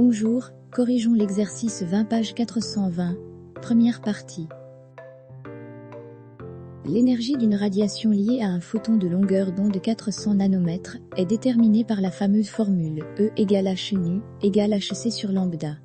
Bonjour, corrigeons l'exercice 20 page 420, première partie. L'énergie d'une radiation liée à un photon de longueur d'onde de 400 nanomètres est déterminée par la fameuse formule E égale h nu égale hc sur lambda.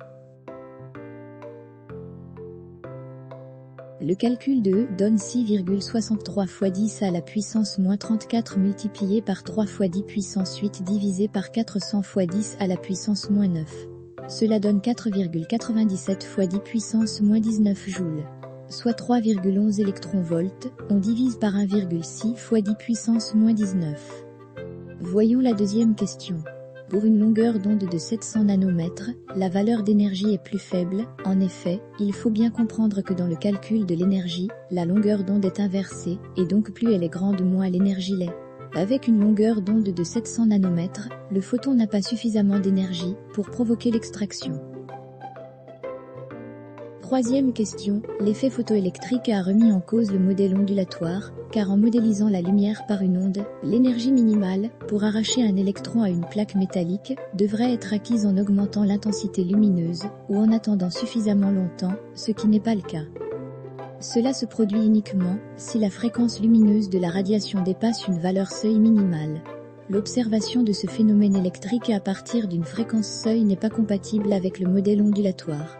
Le calcul de E donne 6,63 fois 10 à la puissance moins 34 multiplié par 3 fois 10 puissance 8 divisé par 400 fois 10 à la puissance moins 9. Cela donne 4,97 fois 10 puissance moins 19 joules, soit 3,11 électronvolts. On divise par 1,6 fois 10 puissance moins 19. Voyons la deuxième question. Pour une longueur d'onde de 700 nanomètres, la valeur d'énergie est plus faible. En effet, il faut bien comprendre que dans le calcul de l'énergie, la longueur d'onde est inversée, et donc plus elle est grande, moins l'énergie l'est. Avec une longueur d'onde de 700 nanomètres, le photon n'a pas suffisamment d'énergie pour provoquer l'extraction. Troisième question, l'effet photoélectrique a remis en cause le modèle ondulatoire, car en modélisant la lumière par une onde, l'énergie minimale, pour arracher un électron à une plaque métallique, devrait être acquise en augmentant l'intensité lumineuse, ou en attendant suffisamment longtemps, ce qui n'est pas le cas. Cela se produit uniquement si la fréquence lumineuse de la radiation dépasse une valeur seuil minimale. L'observation de ce phénomène électrique à partir d'une fréquence seuil n'est pas compatible avec le modèle ondulatoire.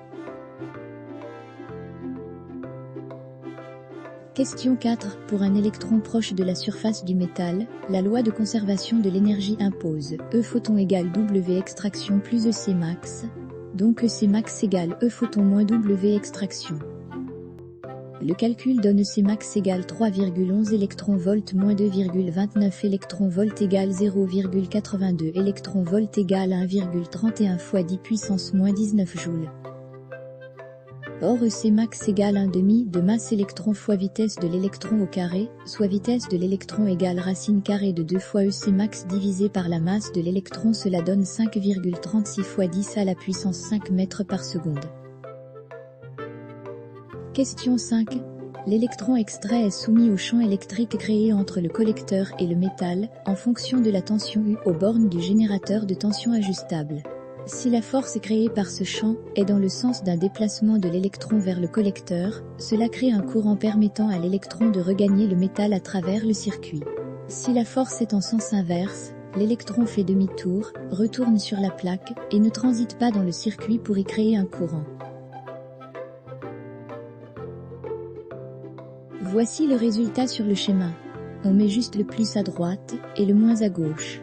Question 4. Pour un électron proche de la surface du métal, la loi de conservation de l'énergie impose E photon égale W extraction plus EC max, donc EC max égale E photon moins W extraction. Le calcul donne EC max égale 3,11 électronvolts moins 2,29 électronvolts égale 0,82 électronvolts égale 1,31 fois 10 puissance moins 19 joules. Or EC max égale 1/2 de masse électron fois vitesse de l'électron au carré, soit vitesse de l'électron égale racine carrée de 2 fois EC max divisé par la masse de l'électron, cela donne 5,36 fois 10 à la puissance 5 mètres par seconde. Question 5. L'électron extrait est soumis au champ électrique créé entre le collecteur et le métal, en fonction de la tension U aux bornes du générateur de tension ajustable. Si la force créée par ce champ est dans le sens d'un déplacement de l'électron vers le collecteur, cela crée un courant permettant à l'électron de regagner le métal à travers le circuit. Si la force est en sens inverse, l'électron fait demi-tour, retourne sur la plaque, et ne transite pas dans le circuit pour y créer un courant. Voici le résultat sur le schéma. On met juste le plus à droite et le moins à gauche.